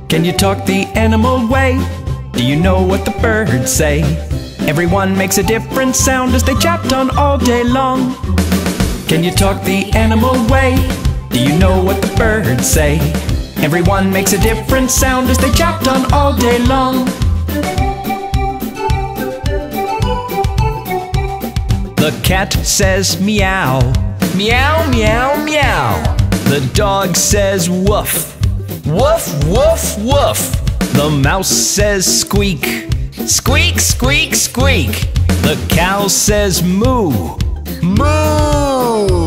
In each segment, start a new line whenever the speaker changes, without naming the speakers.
Can you talk the animal way? Do you know what the birds say? Everyone makes a different sound as they chat on all day long. Can you talk the animal way? Do you know what the birds say? Everyone makes a different sound as they chat on all day long. The cat says meow, meow, meow, meow. The dog says woof, woof, woof, woof. The mouse says squeak, squeak, squeak, squeak. The cow says moo, moo.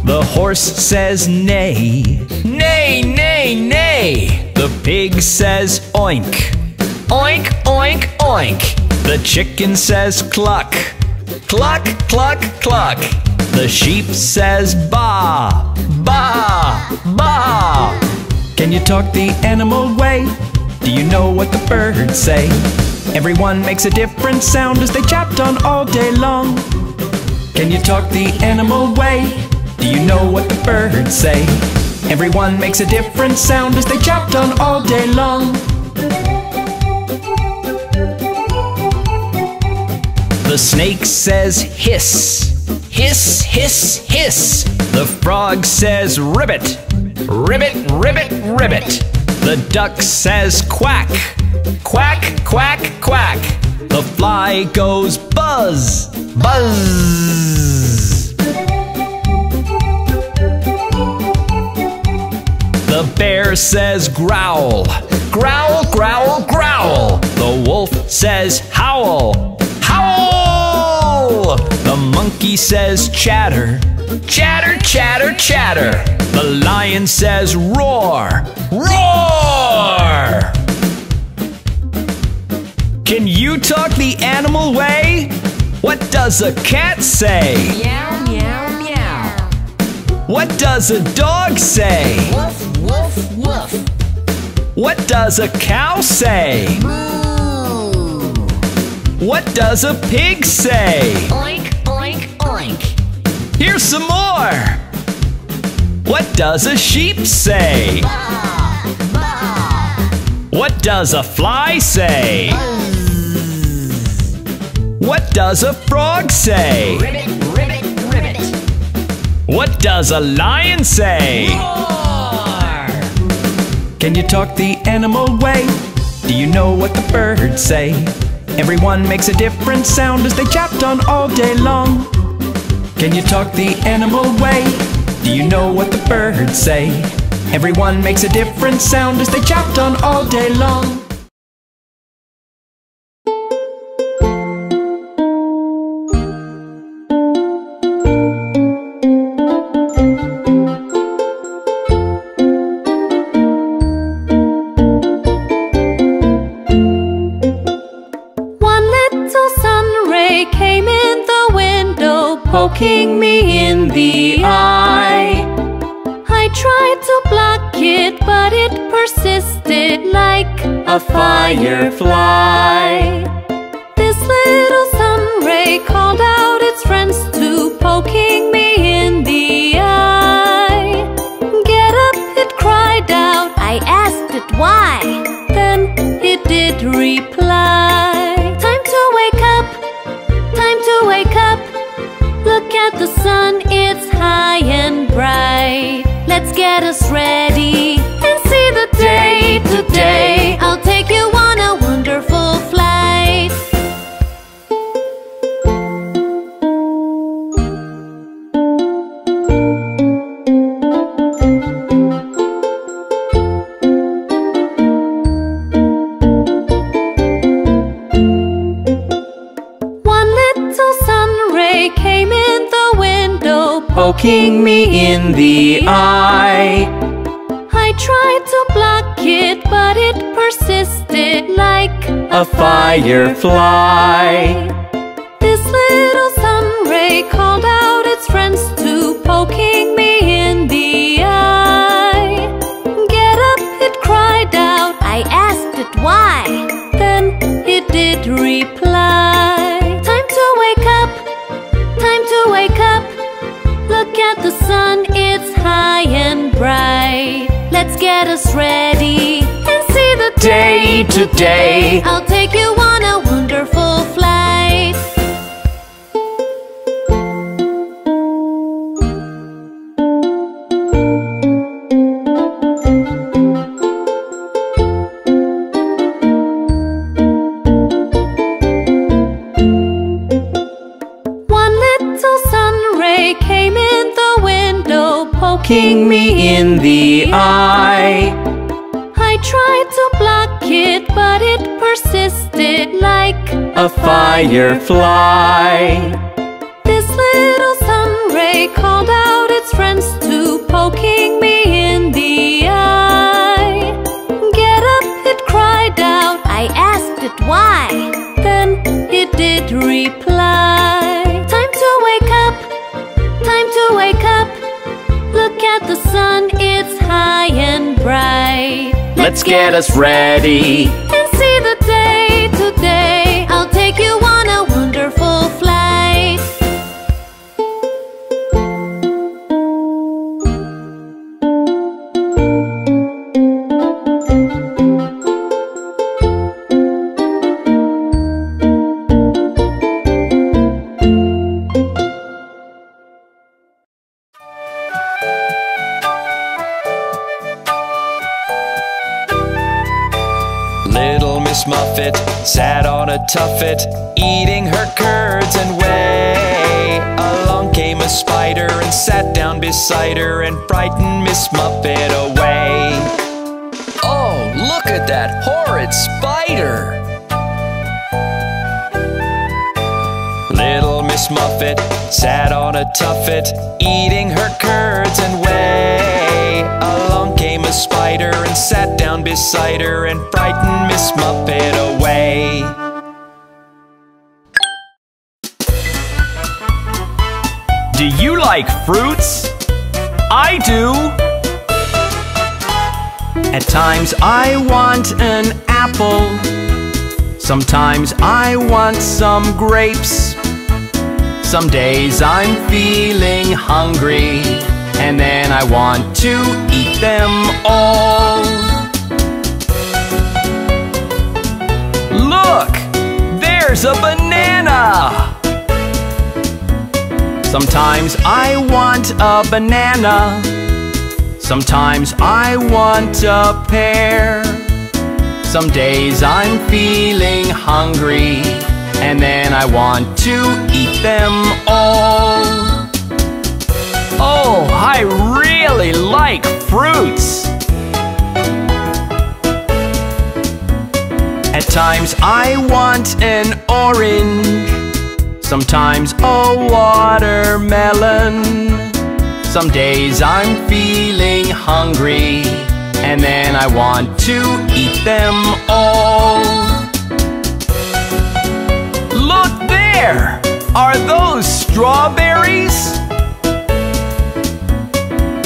The horse says neigh, neigh, neigh, neigh. The pig says oink, oink, oink, oink. The chicken says cluck, cluck, cluck, cluck. The sheep says baa, baa, baa. Can you talk the animal way? Do you know what the birds say? Everyone makes a different sound as they chat on all day long. Can you talk the animal way? Do you know what the birds say? Everyone makes a different sound as they chat on all day long. The snake says hiss, hiss, hiss, hiss. The frog says ribbit, ribbit, ribbit, ribbit. The duck says quack, quack, quack, quack. The fly goes buzz, buzz. The bear says growl, growl, growl, growl. The wolf says howl, howl. The monkey says chatter, chatter, chatter, chatter. The lion says roar, roar. Can you talk the animal way? What does a cat say?
Meow, meow, meow.
What does a dog say?
Woof, woof, woof.
What does a cow say?
Moo.
What does a pig say?
Oink, oink, oink.
Here's some more. What does a sheep say?
Baa, baa.
What does a fly say?
Buzz.
What does a frog say?
Ribbit, ribbit, ribbit.
What does a lion say?
Roar.
Can you talk the animal way? Do you know what the birds say? Everyone makes a different sound as they chat on all day long. Can you talk the animal way? Do you know what the birds say? Everyone makes a different sound as they chat on all day long.
Poking me in the eye. I tried to block it, but it persisted like a firefly. This little sun ray called out its friends to poking me in the eye. Get up, it cried out. I asked it why. Then it did reply. Time to wake up, time to wake up. Look at the sun, it's high and bright. Let's get us ready and see the day today. I'll take you on a wonderful flight. One little sun ray came in the window, poking me in the eye. I tried to block it, but it persisted like a firefly. This little sun ray called out its friends to poking me in the eye. Get up, it cried out. I asked it why. Then it did reply. Time to wake up, time to wake up. Look at the sun, it's high
today.
I'll take you on a wonderful flight. One little sun ray came in the window, poking me in the eye. I tried to block it, but it persisted like
A firefly.
this little sun ray called out its friends too, poking me in the eye. Get up, it cried out. I asked it why. Then it did reply. Time to wake up, time to wake up. Look at the sun, it's high and bright.
Let's get us ready.
And see the day today. I'll take you on a wonderful flight.
Little Miss Muffet sat on a tuffet, eating her curds and whey. Along came a spider and sat down beside her and frightened Miss Muffet away. Oh, look at that horrid spider! Little Miss Muffet sat on a tuffet, eating her curds and whey. Along came a spider and sat down beside her and frightened Miss Muffet away. Do you like fruits? I do! At times I want an apple. Sometimes I want some grapes. Some days I'm feeling hungry, and then I want to eat them all. Look! There's a banana! Sometimes I want a banana. Sometimes I want a pear. Some days I'm feeling hungry, and then I want to eat them all. Oh, I really like fruits! At times I want an orange. Sometimes a watermelon. Some days I'm feeling hungry, and then I want to eat them all. Look there! Are those strawberries?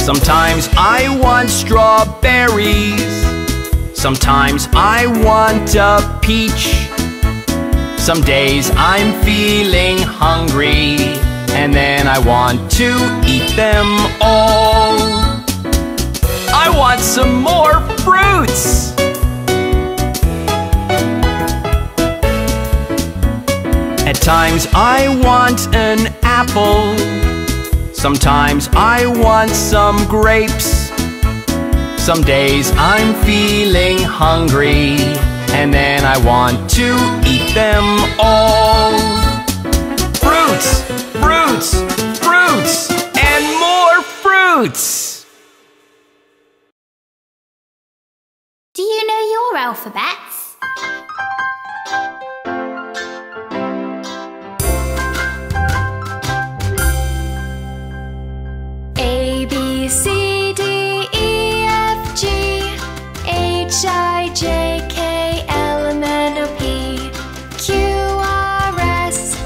Sometimes I want strawberries. Sometimes I want a peach. Some days I'm feeling hungry, and then I want to eat them all. I want some more fruits! At times I want an apple. Sometimes I want some grapes. Some days I'm feeling hungry, and then I want to eat them all. Fruits, fruits, fruits, and more fruits!
Do you know your alphabets? A, B, C, D, E, F, G, H, I, J, K, L, M, N, O, P, Q, R, S,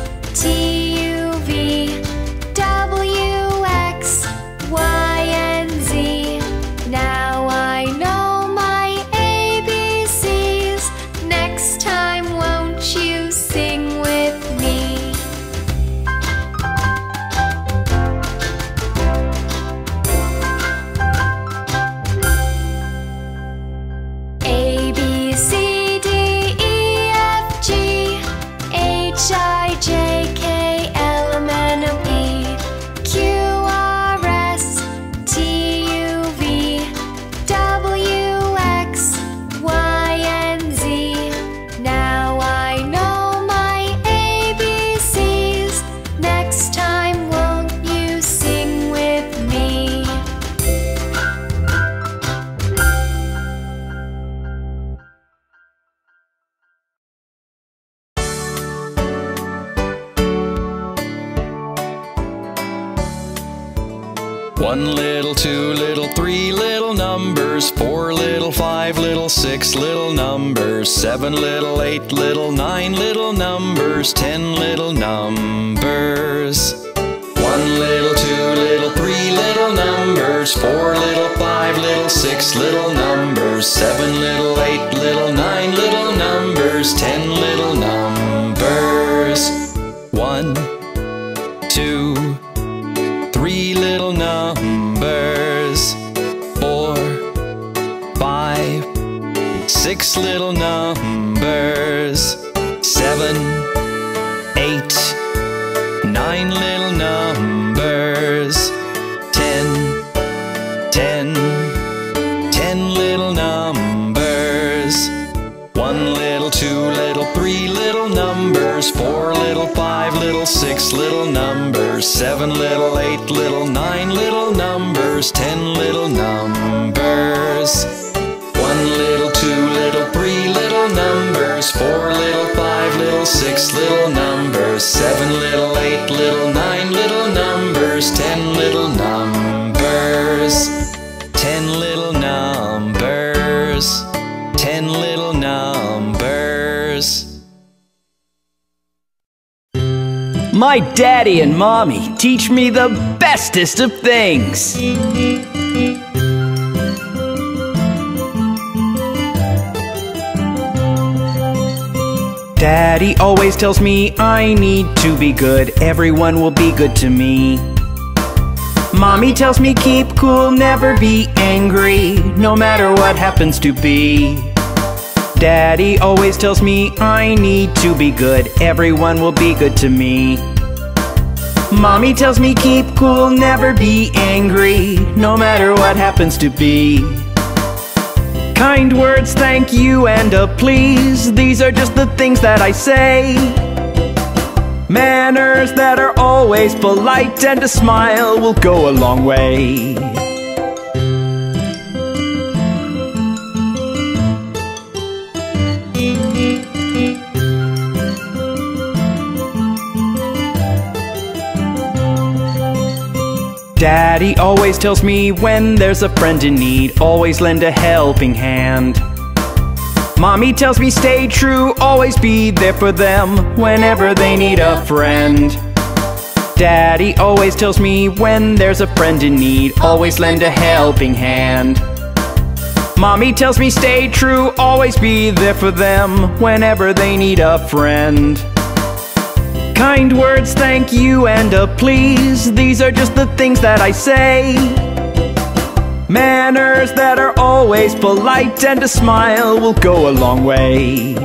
T, U, V, W, X, Y, and Z. Now I know my ABCs. Next time, won't you sing with me?
1 little, 2 little, 3 little numbers, 4 little, 5 little, 6 little numbers, 7 little, 8 little, 9 little numbers, 10 little numbers. 1 little, 2 little, 3 little numbers, 4 little, 5 little, 6 little numbers, 7 little, 8 little, 9 little numbers, 10 little numbers. 1, 2, 3 little numbers, 4, 5, 6 little numbers, 7, 8, 9 little numbers, 10 little numbers. 1 little, 2 little, 3 little numbers, 4 little, 5 little, 6 little numbers, 7 little, 8 little, 9 little numbers, 10 little numbers. 1 little, 2 little, 3 little numbers, 4 little, 5 little, 6 little numbers, 7 little, 8 little, 9 little numbers, 10 little numbers. 10 little numbers. 10 little numbers. My daddy and mommy teach me the bestest of things. Daddy always tells me I need to be good, everyone will be good to me. Mommy tells me keep cool, never be angry, no matter what happens to be. Daddy always tells me I need to be good, everyone will be good to me. Mommy tells me keep cool, never be angry, no matter what happens to be. Kind words, thank you, and a please, these are just the things that I say. Manners that are always polite, and a smile will go a long way. Daddy always tells me when there's a friend in need, always lend a helping hand. Mommy tells me stay true, always be there for them whenever they need a friend. Daddy always tells me when there's a friend in need, always lend a helping hand. Mommy tells me stay true, always be there for them whenever they need a friend. Kind words, thank you, and a please, these are just the things that I say. Manners that are always polite, and a smile will go a long way.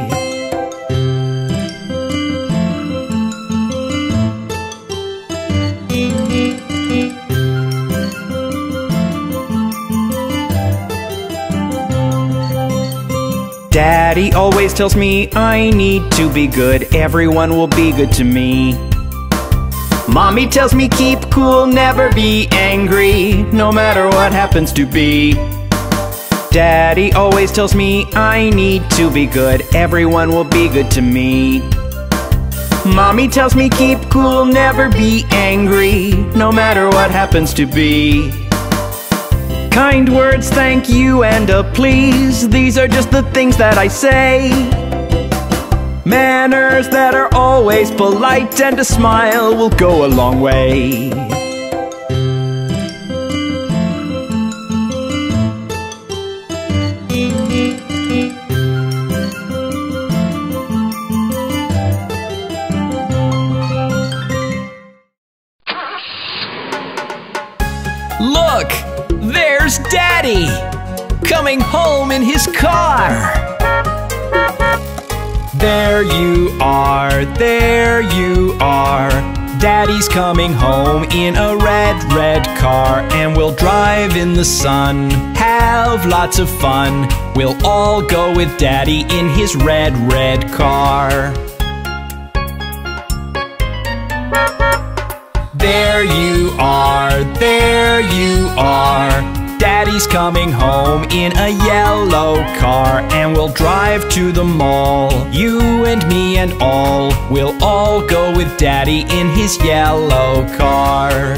Daddy always tells me I need to be good, everyone will be good to me. Mommy tells me keep cool, never be angry, no matter what happens to be. Daddy always tells me I need to be good, everyone will be good to me. Mommy tells me keep cool, never be angry, no matter what happens to be. Kind words, thank you, and a please, these are just the things that I say. Manners that are always polite, and a smile will go a long way. Look! There's Daddy! Coming home in his car! There you are, there you are. Daddy's coming home in a red car, and we'll drive in the sun, have lots of fun. We'll all go with Daddy in his red car. There you are, there you are. Daddy's coming home in a yellow car, and we'll drive to the mall. You and me and all, we'll all go with Daddy in his yellow car.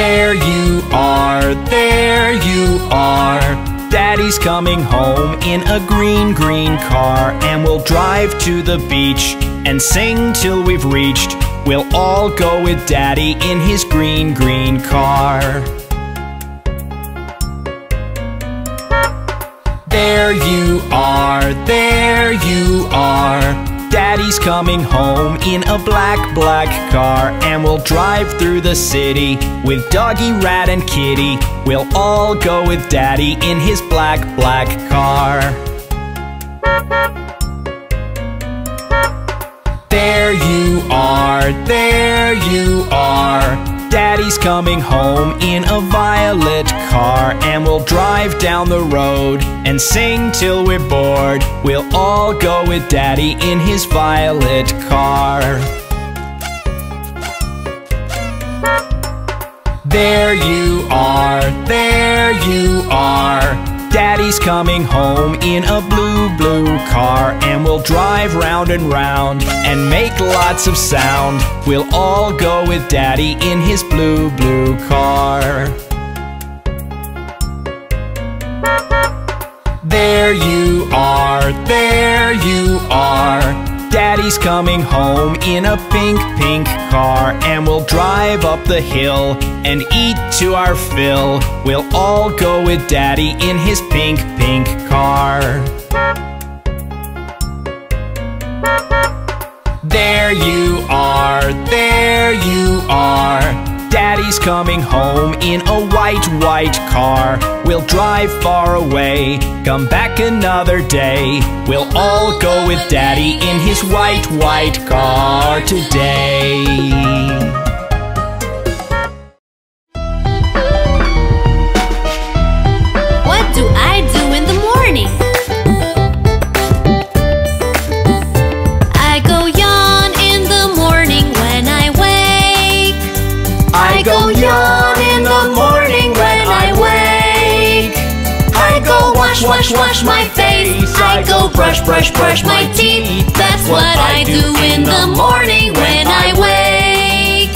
There you are, there you are. Daddy's coming home in a green, green car. And we'll drive to the beach and sing till we've reached. We'll all go with Daddy in his green, green car. There you are, there you are. Daddy's coming home in a black, black car. And we'll drive through the city with Doggy, Rat, and Kitty. We'll all go with Daddy in his black, black car. There you are, there you are. Daddy's coming home in a violet car. And we'll drive down the road and sing till we're bored. We'll all go with Daddy in his violet car. There you are, there you are. Daddy's coming home in a blue, blue car. And we'll drive round and round and make lots of sound. We'll all go with Daddy in his blue, blue car. There you are, there you are. Daddy's coming home in a pink, pink car. And we'll drive up the hill and eat to our fill. We'll all go with Daddy in his pink, pink car. There you are, there you are. Daddy's coming home in a white, white car. We'll drive far away, come back another day. We'll all go with Daddy in his white, white car today.
What do I do in the morning? I go yawn in the morning when I wake.
I go yawn in the morning when I wake. I go wash, wash, wash my face. I go brush, brush, brush my teeth.
That's what I do in the morning when I wake.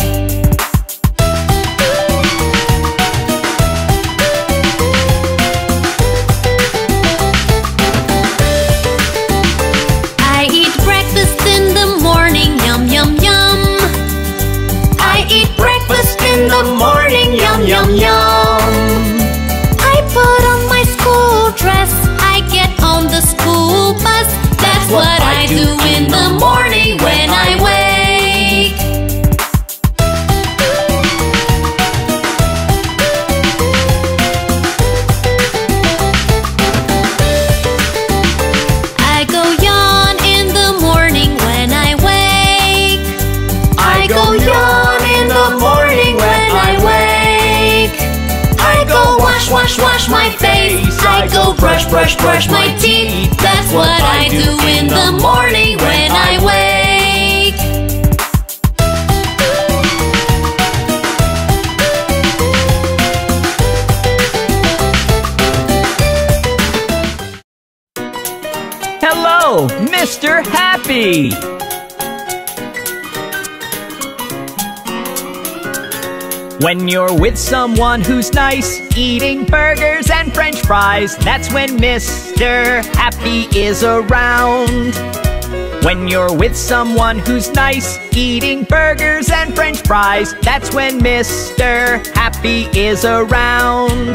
I eat breakfast in the morning, yum, yum, yum. I eat breakfast in the morning, yum, yum, yum. I put on my school dress, I get on the school bus. That's what I do in the morning when I wake. I go yawn in the morning when I wake.
I go yawn in the morning when I wake. I go wash, wash, wash my face. I go brush, brush, brush my teeth. That's what I do in the morning when I wake. Hello, Mr. Happy! When you're with someone who's nice, eating burgers and french fries, that's when Mr. Happy is around. When you're with someone who's nice, eating burgers and french fries, that's when Mr. Happy is around.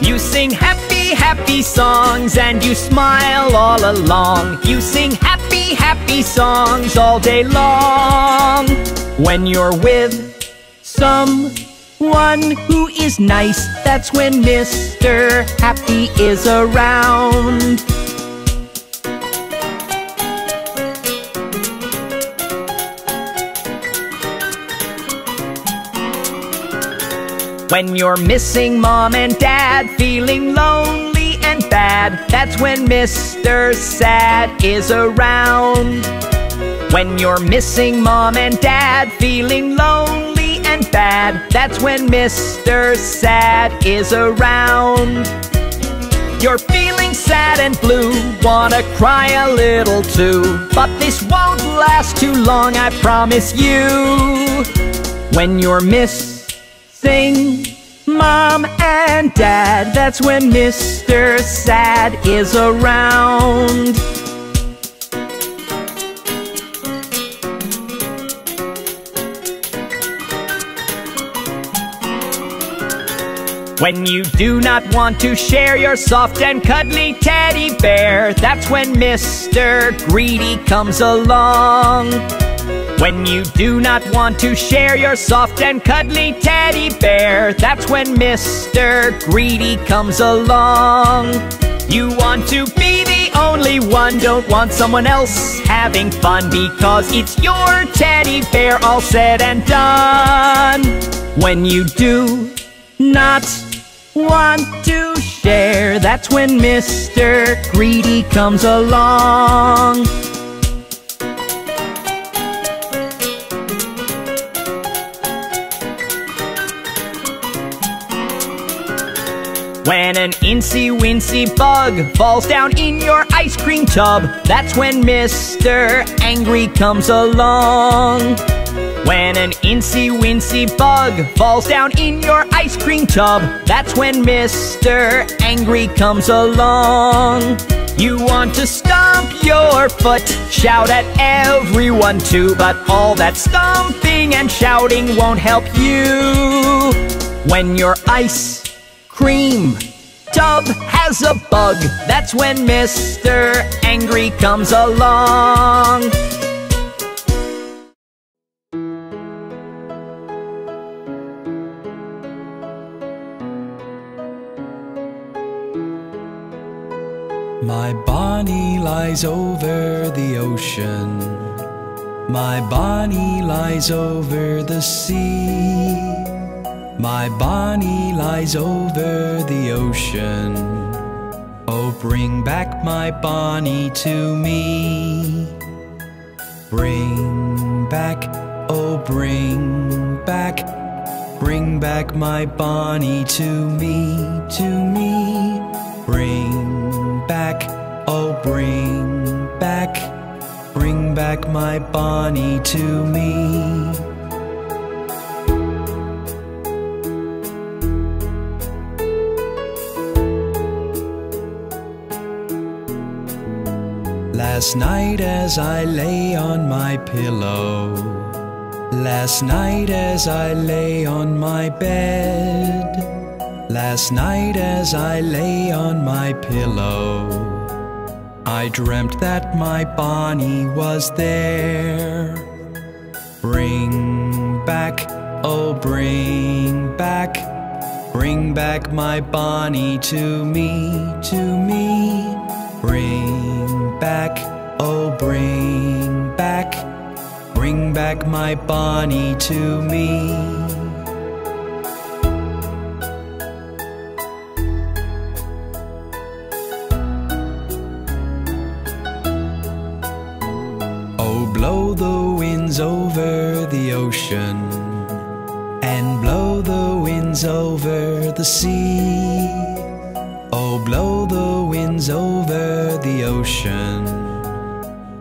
You sing happy, happy songs and you smile all along. You sing happy, happy songs all day long. When you're with someone who is nice, that's when Mr. Happy is around. When you're missing mom and dad, feeling lonely and bad, that's when Mr. Sad is around. When you're missing mom and dad, feeling lonely and bad, that's when Mr. Sad is around. You're feeling sad and blue, wanna cry a little too, but this won't last too long, I promise you. When you're missing Sing, Mom and Dad, that's when Mr. Sad is around. When you do not want to share your soft and cuddly teddy bear, that's when Mr. Greedy comes along. When you do not want to share your soft and cuddly teddy bear, that's when Mr. Greedy comes along. You want to be the only one, don't want someone else having fun, because it's your teddy bear all said and done. When you do not want to share, that's when Mr. Greedy comes along. When an incy-wincy bug falls down in your ice cream tub, that's when Mr. Angry comes along. When an incy-wincy bug falls down in your ice cream tub, that's when Mr. Angry comes along. You want to stomp your foot, shout at everyone too, but all that stomping and shouting won't help you. When your ice cream tub has a bug, that's when Mr. Angry comes along.
My Bonnie lies over the ocean. My Bonnie lies over the sea. My Bonnie lies over the ocean. Oh, bring back my Bonnie to me. Bring back, oh, bring back. Bring back my Bonnie to me, to me. Bring back, oh, bring back. Bring back my Bonnie to me. Last night as I lay on my pillow, last night as I lay on my bed, last night as I lay on my pillow, I dreamt that my Bonnie was there. Bring back, oh, bring back. Bring back my Bonnie to me, to me. Bring back, oh, bring back. Bring back my Bonnie to me. Oh, blow the winds over the ocean, and blow the winds over the sea. Oh, blow the winds over the ocean,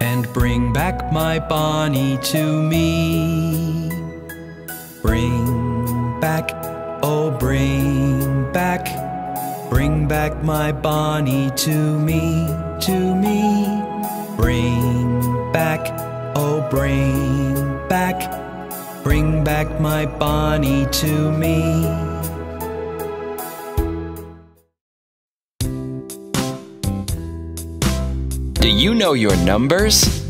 and bring back my Bonnie to me. Bring back, oh, bring back. Bring back my Bonnie to me, to me. Bring back, oh, bring back. Bring back my Bonnie to me.
Do you know your numbers?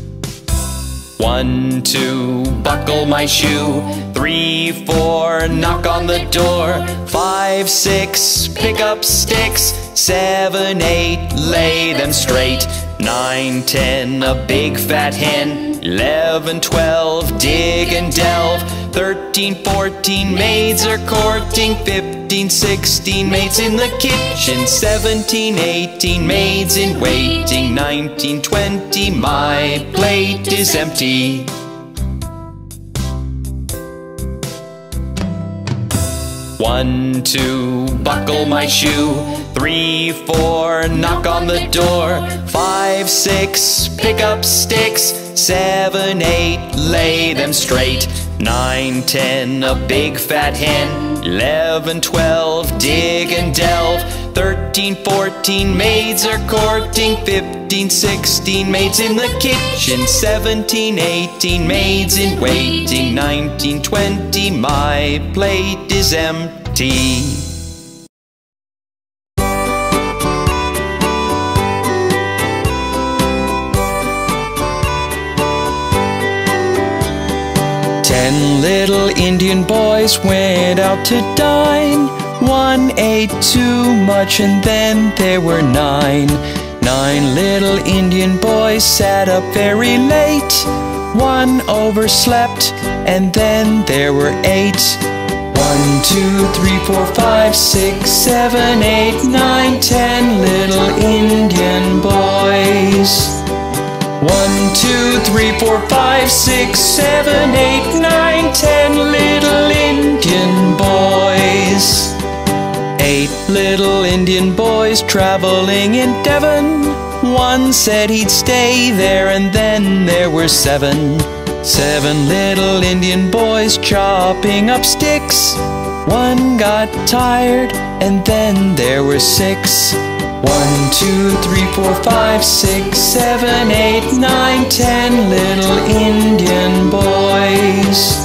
1, 2, buckle my shoe. 3, 4, knock on the door. 5, 6, pick up sticks. 7, 8, lay them straight. 9, 10, a big fat hen. 11, 12, dig and delve. 13, 14, maids are courting. 15, 16, maids in the kitchen. 17, 18, maids in waiting. 19, 20, my plate is empty. One, 2, buckle my shoe. 3, 4, knock on the door. 5, 6, pick up sticks. 7, 8, lay them straight. 9, 10, a big fat hen. 11, 12, dig and delve. 13, 14, maids are courting. 15, 16, maids in the kitchen. 17, 18, maids in waiting. 19, 20, my plate is empty. Ten little Indian boys went out to dine. One ate too much and then there were 9. 9 little Indian boys sat up very late. One overslept and then there were 8. 1, 2, 3, 4, 5, 6, 7, 8, 9, 10 little Indian boys. 1, 2, 3, 4, 5, 6, 7, 8, 9, 10 little Indian boys. 8 little Indian boys traveling in Devon. One said he'd stay there and then there were 7. 7 little Indian boys chopping up sticks. One got tired and then there were 6. 1, 2, 3, 4, 5, 6, 7, 8, 9, 10 little Indian boys.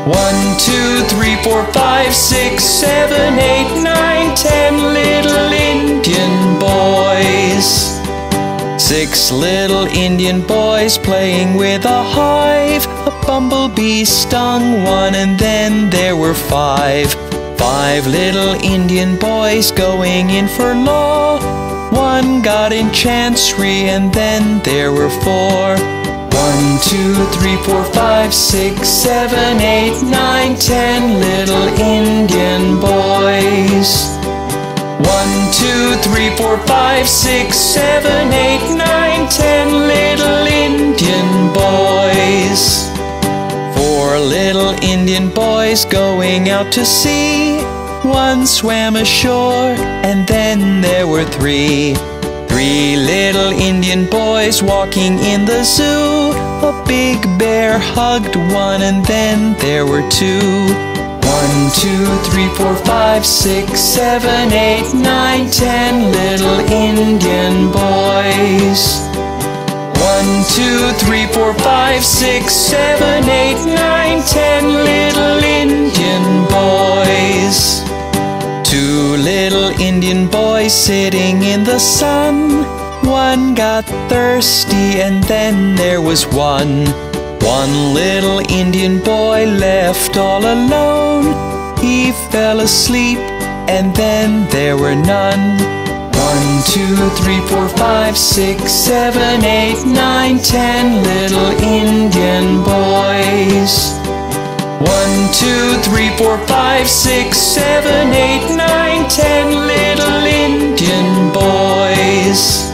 1, 2, 3, 4, 5, 6, 7, 8, 9, 10 little Indian boys. 6 little Indian boys playing with a hive. A bumblebee stung one and then there were 5. 5 little Indian boys going in for law. One got in chancery and then there were 4. 1, 2, 3, 4, 5, 6, 7, 8, 9, 10 little Indian boys. 1, 2, 3, 4, 5, 6, 7, 8, 9, 10 little Indian boys. 4 little Indian boys going out to sea. One swam ashore and then there were 3. 3 little Indian boys walking in the zoo. A big bear hugged one and then there were 2. 1, 2, 3, 4, 5, 6, 7, 8, 9, 10 little Indian boys. 1, 2, 3, 4, 5, 6, 7, 8, 9, 10 little Indian boys. 2 little Indian boys sitting in the sun. One got thirsty and then there was 1. 1 little Indian boy left all alone. He fell asleep and then there were none. 1, 2, 3, 4, 5, 6, 7, 8, 9, 10 little Indian boys. 1, 2, 3, 4, 5, 6, 7, 8, 9, 10 little Indian boys.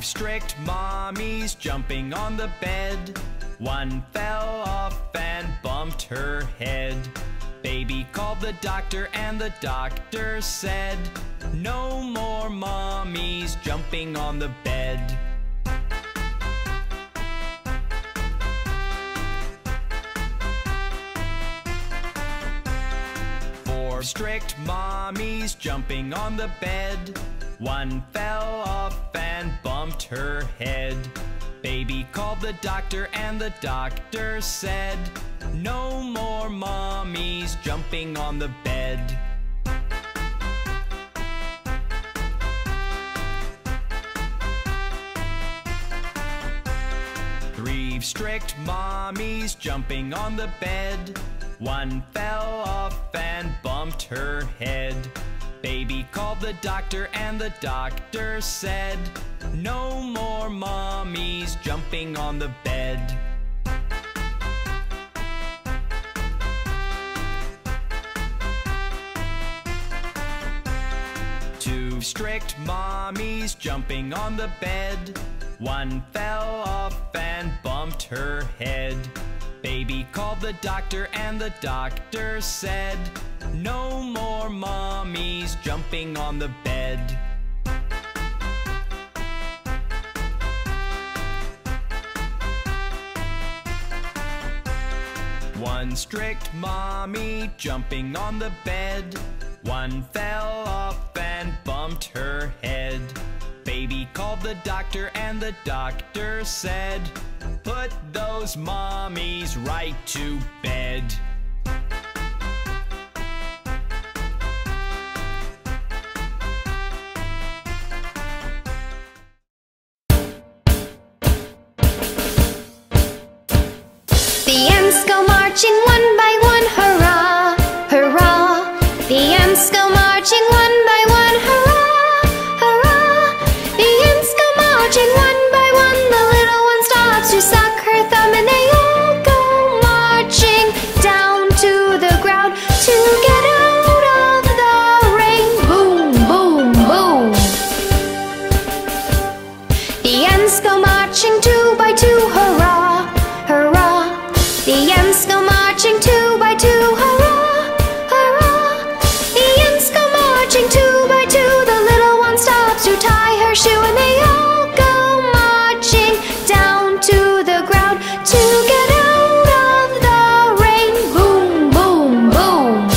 Strict mommies jumping on the bed. One fell off and bumped her head. Baby called the doctor and the doctor said, no more mommies jumping on the bed. Four strict mommies jumping on the bed. One fell off and bumped her head. Baby called the doctor and the doctor said, no more mommies jumping on the bed. Three strict mommies jumping on the bed. One fell off and bumped her head. Baby called the doctor and the doctor said, no more mommies jumping on the bed. Two 5 strict mommies jumping on the bed. One fell off and bumped her head. Baby called the doctor and the doctor said, no more mommies jumping on the bed. One strict mommy jumping on the bed. One fell off and bumped her head. Baby called the doctor and the doctor said, put those mommies right to bed.
The ants go marching one by one, hurrah, hurrah. The ants go marching one by one, hurrah, hurrah. The ants go marching one by one. The little one stops to suck her thumb, and they all go marching down to the ground to get out of the rain. Boom, boom, boom. The ants go marching 2 by 2, hurrah, hurrah. The ants go marching 2 by 2, hurrah, hurrah. The ants go marching 2 by 2. The little one stops to tie her shoe, and they all go marching down to the ground to get out of the rain. Boom, boom, boom.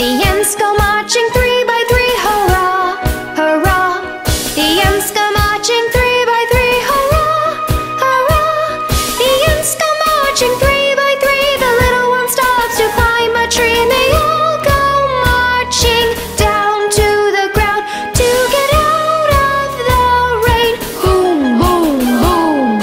The ants go marching 3 by 3, hurrah, hurrah. The ants go marching 3 by 3, hurrah, hurrah. The ants go marching 3 by 3. The little one stops to climb a tree, and they all go marching down to the ground to get out of the rain. Boom, boom, boom.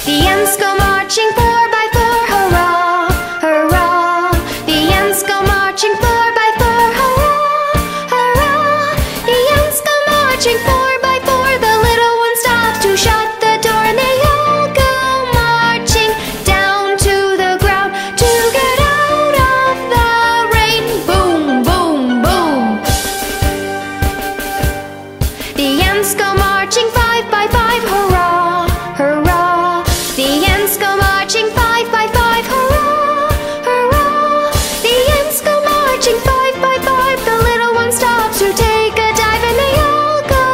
The ants go marching 4 by 4, hurrah, hurrah. The ants go marching 4 by 4, hurrah, hurrah. The ants go marching 4 by 4. The little one stops to shut the door, and they all go marching down to the ground to get out of the rain. Boom, boom, boom. The ants go marching 5 by 5, hurrah, hurrah. The ants go marching 5 by 5, hurrah, hurrah. The ants go marching 5 by 5. The little one stops to take a dive, and they all go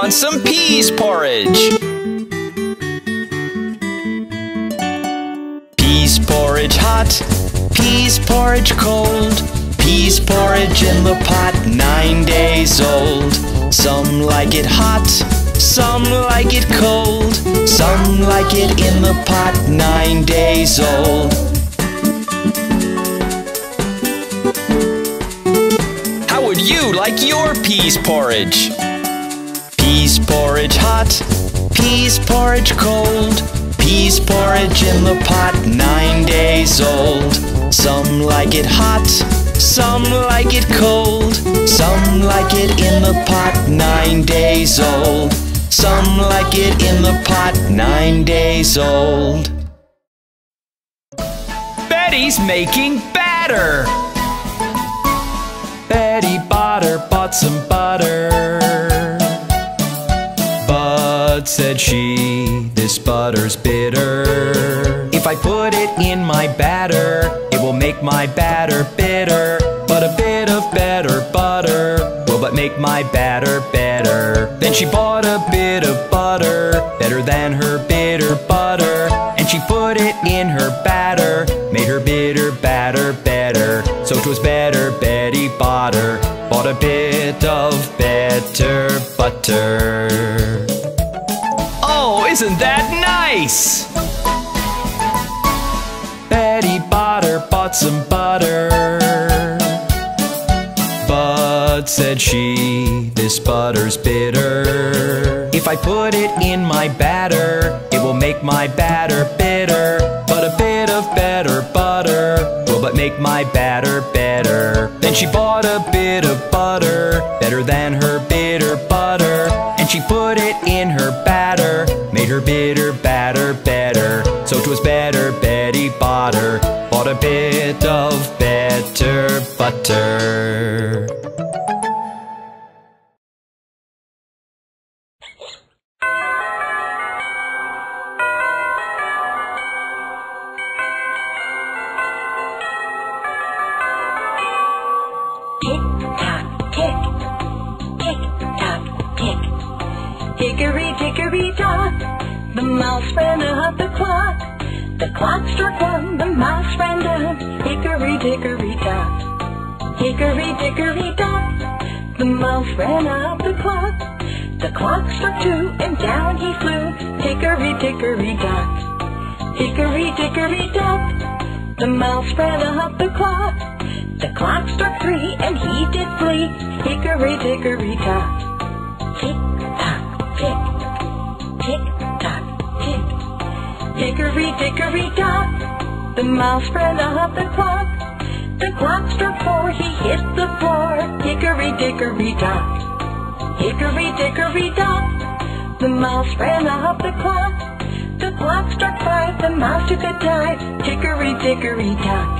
want some peas porridge. Peas porridge hot, peas porridge cold. Peas porridge in the pot, 9 days old. Some like it hot, some like it cold. Some like it in the pot, 9 days old. How would you like your peas porridge? Peas porridge hot, peas porridge cold. Peas porridge in the pot, 9 days old. Some like it hot, some like it cold. Some like it in the pot, 9 days old. Some like it in the pot, 9 days old.
Betty's making batter. Betty bought some butter. But said she, this butter's bitter. If I put it in my batter, it will make my batter bitter. But a bit of better butter will but make my batter better. Then she bought a bit of butter, better than her bitter butter. And she put it in her batter, made her bitter batter better. So 'twas better Betty bought a bit of better butter. Oh, isn't that nice? Betty bought some butter. But said she, this butter's bitter. If I put it in my batter, it will make my batter bitter. But a bit of better butter will but make my batter better. Then she bought a bit of butter, better than her bitter butter. And she put it in her batter, made her bitter batter better. So 'twas better Betty bought a bit of better butter.
Hickory-dickory-dock, the mouse ran up the clock. The clock struck 1, the mouse ran down. Hickory-dickory-dock, hickory-dickory-dock, the mouse ran up the clock. The clock struck 2, and down he flew. Hickory-dickory-dock, hickory-dickory-dock, the mouse ran up the clock. The clock struck 3, and he did flee. Hickory-dickory-dock, tick-tock, tick, tick-tock, tick. Hickory-dickory-dock, the mouse ran up the clock. The clock struck 4, he hit the floor. Hickory-dickory-dock, hickory-dickory-dock, the mouse ran up the clock. The clock struck 5, the mouse took a dive. Hickory-dickory-dock,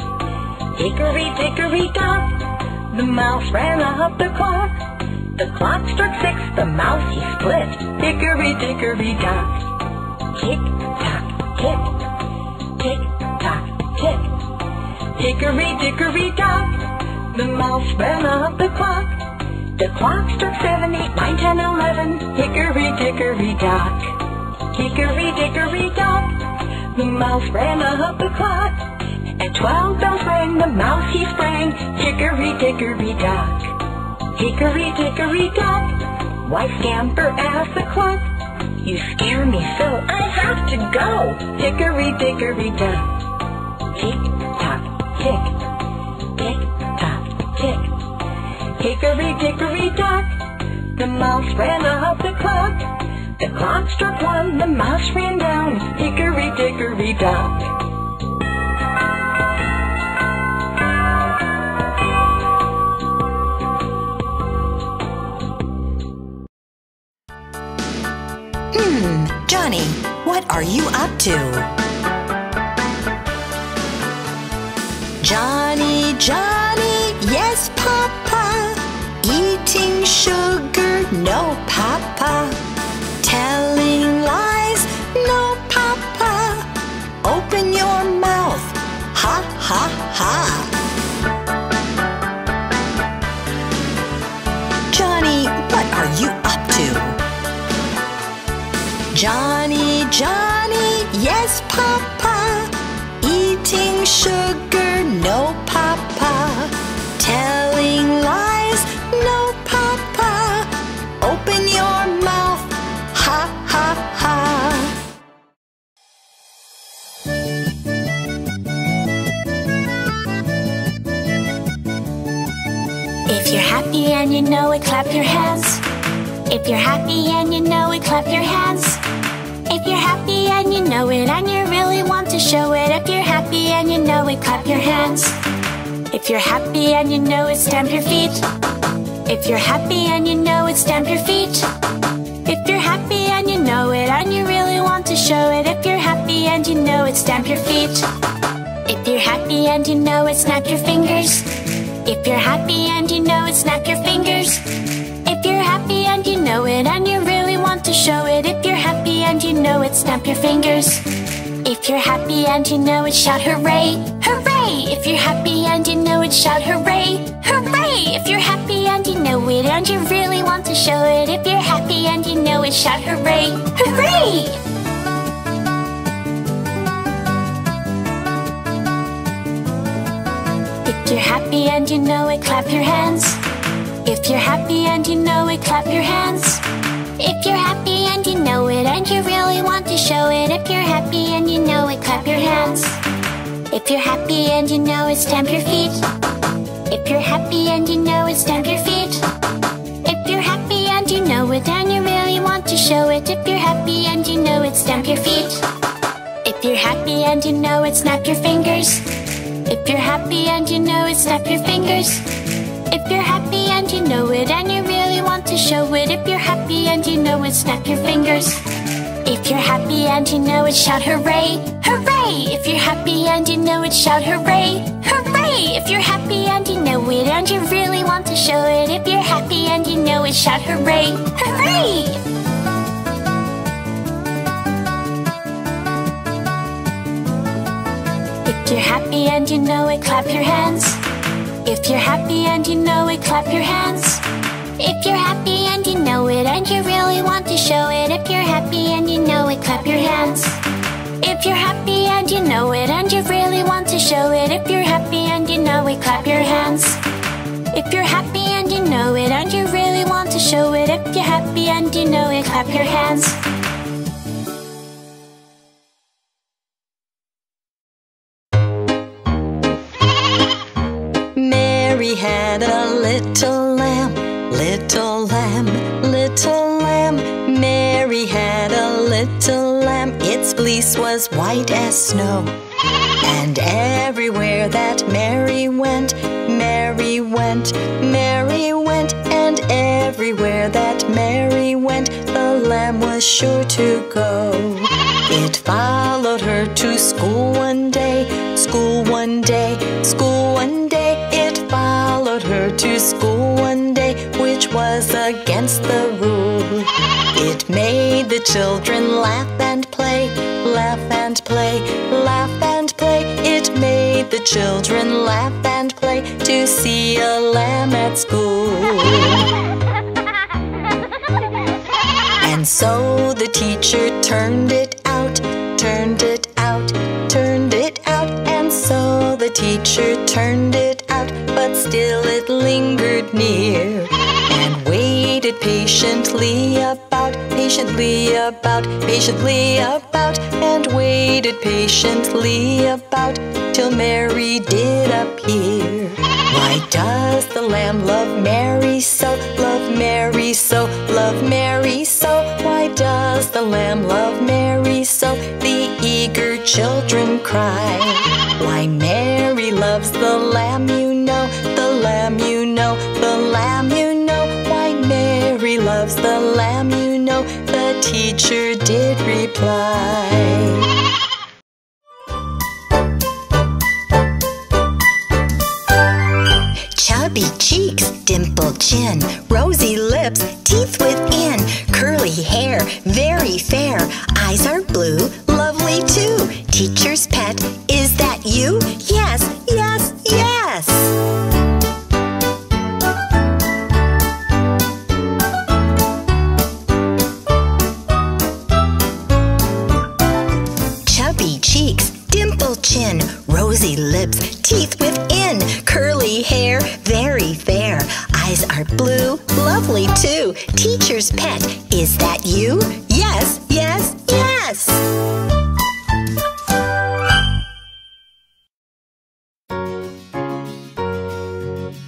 hickory-dickory-dock, the mouse ran up the clock. The clock struck 6, the mouse he split. Hickory-dickory-dock, tick-tock, tick, tick-tock, tick. Hickory-dickory-dock, the mouse ran up the clock. The clock struck 7, 8, 9, 10, 11. Hickory-dickory-dock, hickory-dickory-dock, the mouse ran up the clock. At 12 bells rang, the mouse he sprang. Hickory-dickory-dock, hickory-dickory-dock, why scamper as the clock? You scare me so, I have to go. Hickory-dickory-dock, tick-tock, tick, tick-tock, tick. Hickory-dickory-dock, the mouse ran up the clock. The clock struck 1, the mouse ran down. Hickory-dickory-dock.
Johnny, what are you up to? Johnny, Johnny, yes, Papa. Eating sugar, no, Papa. Telling lies, no, Papa. Open your mouth, ha, ha, ha. Johnny, what are you up to? Johnny, Johnny, yes, Papa. Eating sugar, no, Papa. Telling lies, no, Papa. Open your mouth, ha, ha, ha.
If you're happy and you know it, clap your hands. If you're happy and you know it, clap your hands. If you're happy and you know it and you really want to show it. If you're happy and you know it, clap your hands. If you're happy and you know it, stamp your feet. If you're happy and you know it, stamp your feet. If you're happy and you know it and you really want to show it. If you're happy and you know it, stamp your feet. If you're happy and you know it, snap your fingers. If you're happy and you know it, snap your fingers. If you're happy and you know it and you really want to show it. If you're happy and you know it, snap your fingers. If you're happy and you know it, shout hooray, hooray. If you're happy and you know it, shout hooray, hooray. If you're happy and you know it and you really want to show it. If you're happy and you know it, shout hooray, hooray. If you're happy and you know it, clap your hands. If you're happy and you know it, clap your hands. If you're happy and you know it and you really want to show it. If you're happy and you know it, clap your hands. If you're happy and you know it, stamp your feet. If you're happy and you know it, stamp your feet. If you're happy and you know it and you really want to show it. If you're happy and you know it, stamp your feet. If you're happy and you know it, snap your fingers. If you're happy and you know it, snap your fingers. If you're happy and you know it and you really want to show it. If you're happy and you know it, snap your fingers. If you're happy and you know it, shout hooray, hooray. If you're happy and you know it, shout hooray, hooray. If you're happy and you know it and you really want to show it. If you're happy and you know it, shout hooray, hooray. If you're happy and you know it, clap your hands. If you're happy and you know it, clap your hands. If you're happy and you know it and you really want to show it. If you're happy and you know it, clap your hands. If you're happy and you know it and you really want to show it. If you're happy and you know it, clap your hands. If you're happy and you know it and you really want to show it. If you're happy and you know it, clap your hands.
Mary had a little lamb, little lamb, little lamb. Mary had a little lamb, its fleece was white as snow. And everywhere that Mary went, Mary went, Mary went. And everywhere that Mary went, the lamb was sure to go. It followed her to school one day, school one day, school one day. It followed her to school one day, which was against the rule. It made the children laugh and play, laugh and play, laugh and play. It made the children laugh and play to see a lamb at school. And so the teacher turned it out, turned it out, turned it out. And so the teacher turned it out, but still it lingered near. And waited patiently about, patiently about, patiently about. And waited patiently about till Mary did appear. Why does the lamb love Mary so, love Mary so, love Mary so? Why does the lamb love Mary so? The eager children cry. Why Mary loves the lamb, you know, the lamb, you know, the lamb, you know. Why Mary loves the lamb, you know, the teacher did reply. Chubby cheeks, dimpled chin, rosy lips, teeth within, curly hair, very fair, eyes are blue, lovely too. Teacher's pet, is that you? Yes, yes, yes.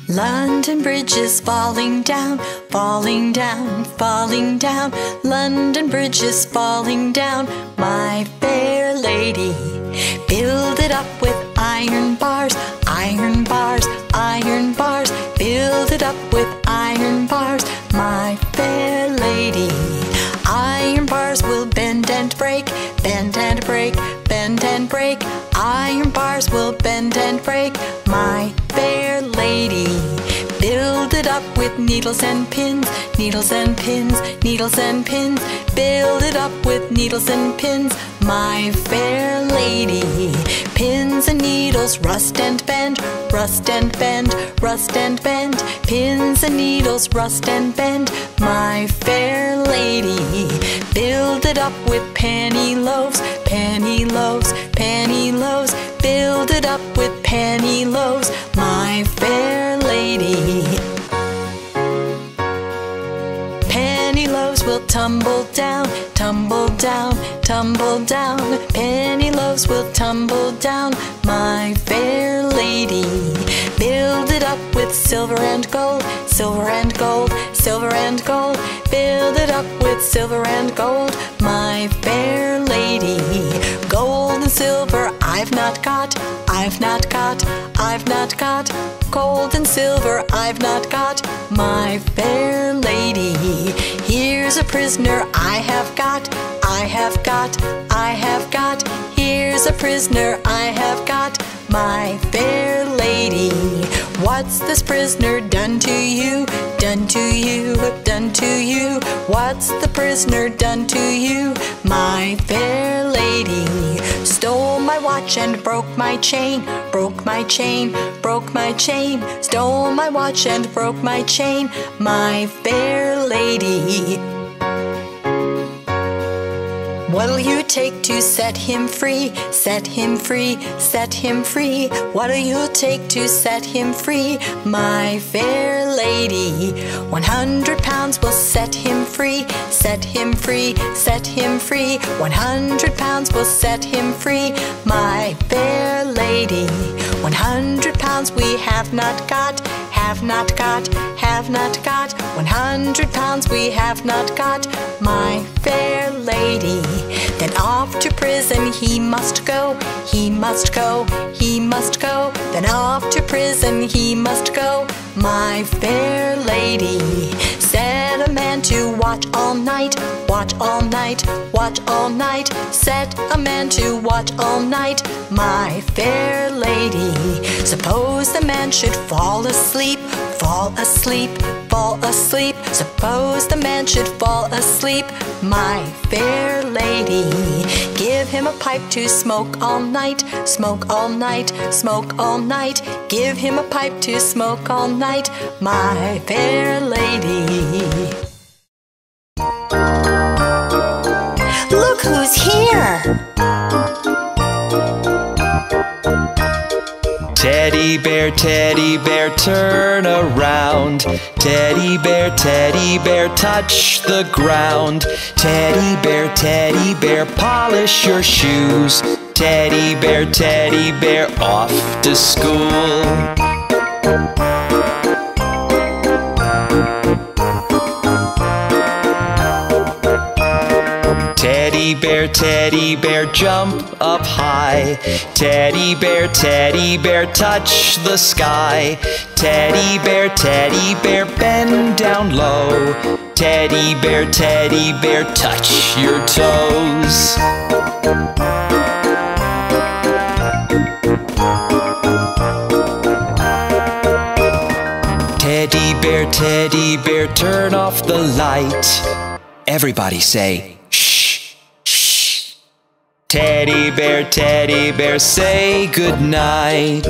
London Bridge is falling down, falling down, falling down. London Bridge is falling down, my fair lady. Build it up with iron bars, iron bars, iron bars. Build it up with iron bars, my fair lady. Iron bars will bend and break, bend and break, bend and break. Iron bars will bend and break, my fair lady. Build it up with needles and pins, needles and pins, needles and pins. Build it up with needles and pins, my fair lady. Pins and needles rust and bend, rust and bend, rust and bend. Pins and needles rust and bend, my fair lady. Build it up with penny loaves, penny loaves, penny loaves. Build it up with penny loaves, my fair lady. Penny loaves will tumble down, tumble down, tumble down. Penny loaves will tumble down, my fair lady. Build it up with silver and gold, silver and gold, silver and gold. Build it up with silver and gold, my fair lady. Gold and silver I've not got, I've not got, I've not got. Gold and silver I've not got, my fair lady. Here's a prisoner I have got, I have got, I have got. Here's a prisoner I have got, my fair lady. What's this prisoner done to you? Done to you, done to you. What's the prisoner done to you? My fair lady. Stole my watch and broke my chain, broke my chain, broke my chain. Stole my watch and broke my chain, my fair lady. What'll you take to set him free? Set him free, set him free. What'll you take to set him free? My fair lady. 100 pounds will set him free, set him free, set him free. 100 pounds will set him free, my fair lady. 100 pounds we have not got, have not got, have not got. 100 pounds we have not got, my fair lady. Then off to prison he must go, he must go, he must go. Then off to prison he must go, my fair lady. Set a man to watch all night, watch all night, watch all night. Set a man to watch all night, my fair lady. Suppose the man should fall asleep, fall asleep, fall asleep. Suppose the man should fall asleep, my fair lady. Give him a pipe to smoke all night, smoke all night, smoke all night. Give him a pipe to smoke all night, my fair lady.
Look who's here!
Teddy bear, turn around. Teddy bear, touch the ground. Teddy bear, polish your shoes. Teddy bear, off to school. Teddy bear, jump up high. Teddy bear, touch the sky. Teddy bear, bend down low. Teddy bear, touch your toes. Teddy bear, turn off the light. Everybody say, Teddy bear, say goodnight.